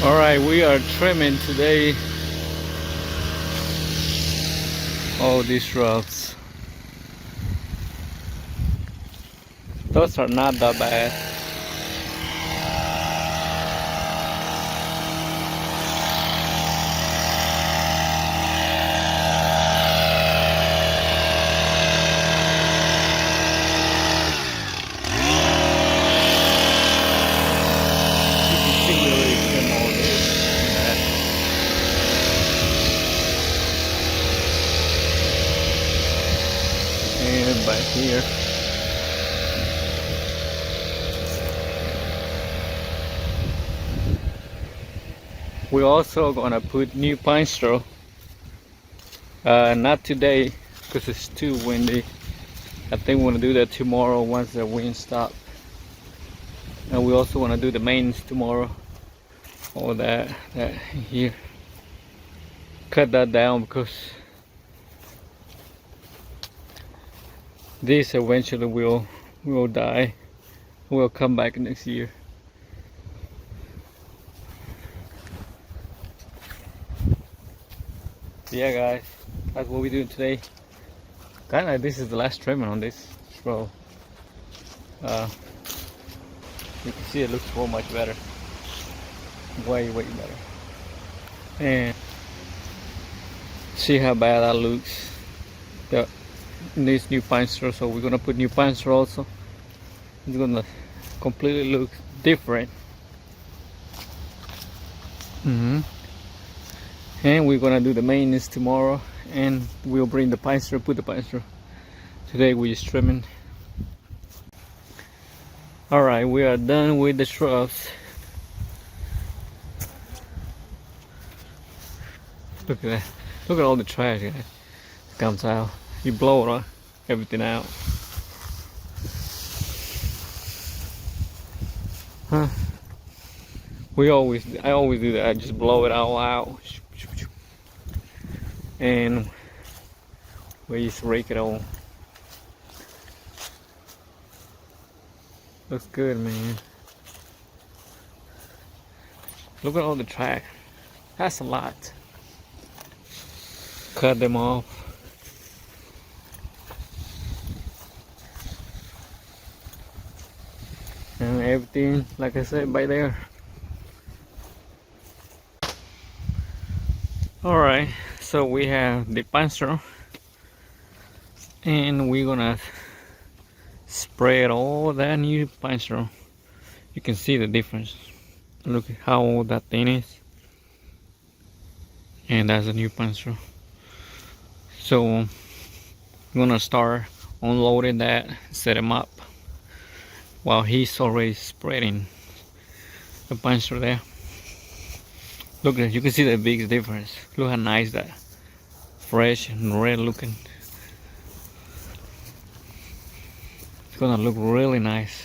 Alright, we are trimming today all these shrubs. Those are not that bad. And back here, we're also gonna put new pine straw. Not today because it's too windy. I think we're gonna do that tomorrow once the wind stops. And we also want to do the mains tomorrow. All that here. Cut that down because this eventually will die. We'll come back next year. Yeah, guys, that's what we're doing today. Kind of, this is the last trimming on this shrub. You can see it looks so much better. Way better. And see how bad that looks. This new pine straw, so we're gonna put new pine straw also. It's gonna completely look different. And we're gonna do the maintenance tomorrow, and we'll bring the pine straw, put the pine straw. Today we're just trimming. Alright, we are done with the shrubs. Look at that. Look at all the trash, guys. It comes out. You blow everything out. Huh? I always do that. I just blow it all out. And we just rake it all. Looks good, man. Look at all the trash. That's a lot. Cut them off. And everything, like I said, by there. Alright, so we have the pine straw, and we're gonna spread all that new pine straw. You can see the difference. Look at how old that thing is, and that's a new pine straw. So I'm gonna start unloading that, set him up while he's already spreading the pine straw there. Look at it, you can see the big difference. Look how nice that, fresh and red looking. It's gonna look really nice.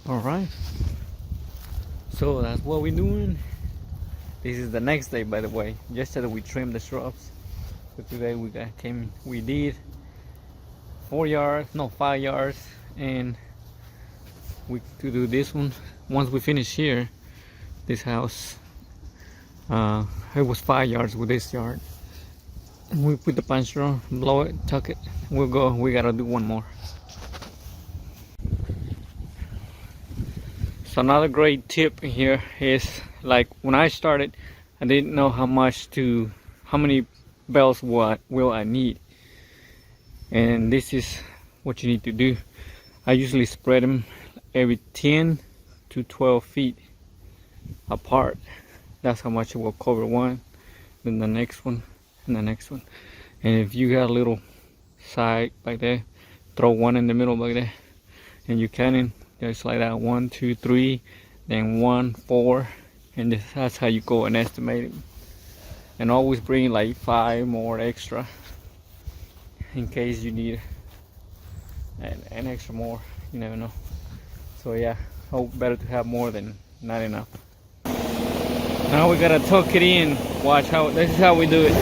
Alright, so that's what we're doing. This is the next day, by the way. Yesterday we trimmed the shrubs, but today we did 5 yards, and to do this one. Once we finish here, this house, it was 5 yards with this yard. We put the pine straw, blow it, tuck it. We gotta do one more. So another great tip here is, like when I started, I didn't know how many bells will I need, and this is what you need to do. I usually spread them every 10 to 12 feet apart. That's how much it will cover one, then the next one, and the next one. And if you got a little side like that, throw one in the middle like that, and you can just like that, 1, 2, 3, then 1, 4, and that's how you go and estimate it. And always bring like 5 more extra in case you need an extra more. You never know. So yeah, better to have more than not enough. Now we gotta tuck it in. Watch how, this is how we do it.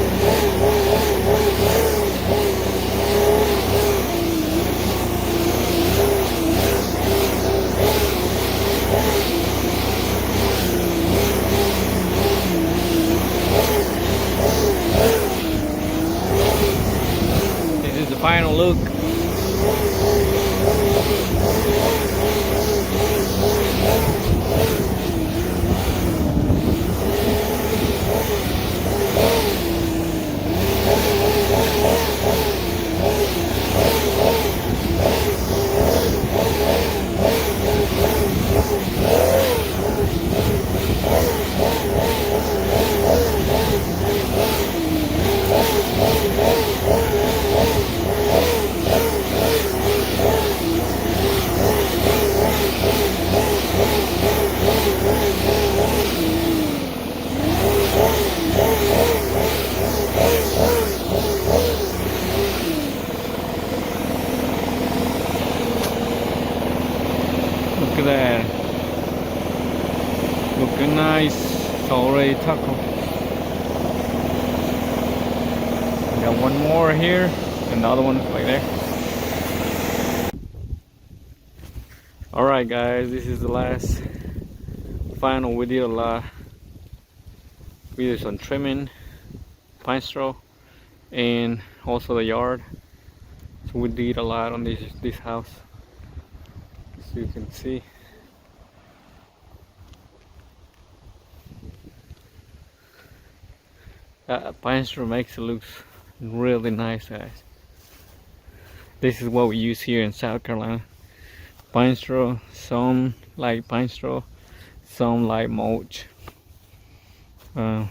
final look. Look at that. Looking nice. It's already taco. Got one more here, and the other one right there. Alright guys, this is the last final. We did a lot. We did some trimming, pine straw, and also the yard. So we did a lot on this house. So you can see. That pine straw makes it look really nice, guys. This is what we use here in South Carolina. Pine straw, some like pine straw, some like mulch. Either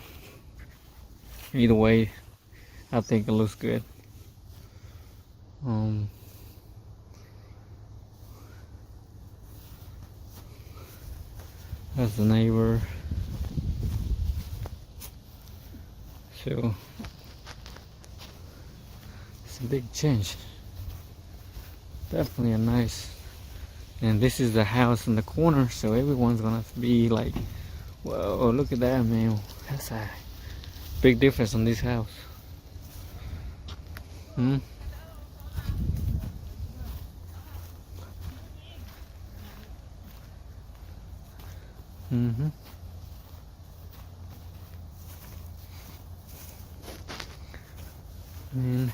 way, I think it looks good. That's the neighbor. So it's a big change. Definitely a nice. And this is the house in the corner, so everyone's gonna be like, whoa, look at that, man. That's a big difference on this house. And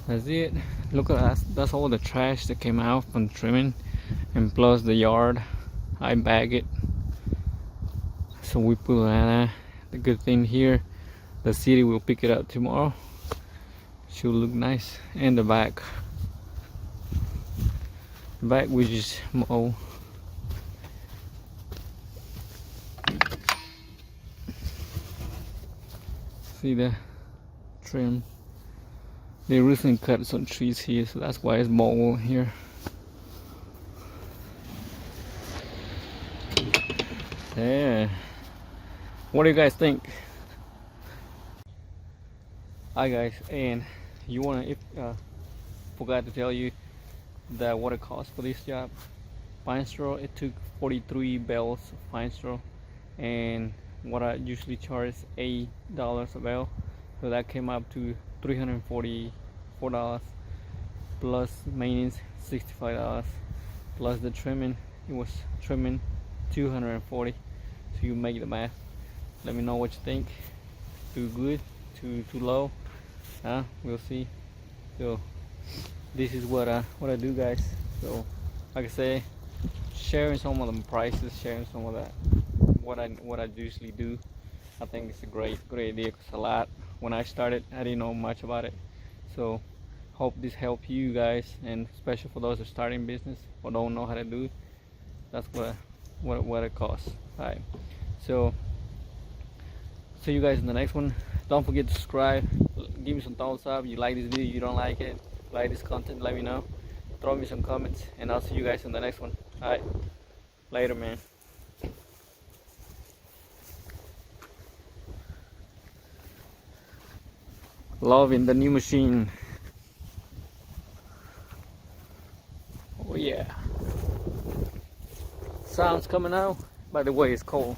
that's it. Look at that. That's all the trash that came out from trimming, and plus the yard. I bag it, so we put that. The good thing here, the city will pick it up tomorrow. Should look nice. And the back we just mow. See the trim. They recently cut some trees here, so that's why it's bald here. Yeah. What do you guys think? Hi guys, and you wanna forgot to tell you that what it cost for this job. Pine straw, it took 43 bales of pine straw, and what I usually charge is $8 a bale, so that came up to $344 plus maintenance $65 plus the trimming. It was trimming $240. So you make the math. Let me know what you think. Too good, too low, we'll see. So this is what I do, guys. So like I say, sharing some of the prices, sharing some of that what I usually do. I think it's a great idea, because a lot, when I started, I didn't know much about it. So hope this helped you guys, and especially for those who are starting business or don't know how to do it. That's what it costs. Alright, so see you guys in the next one. Don't forget to subscribe, give me some thumbs up. You like this video, you don't like it, like this content, let me know. Throw me some comments, and I'll see you guys in the next one. Alright, later, man. Loving the new machine. Oh yeah. Sounds coming out. By the way, it's cold.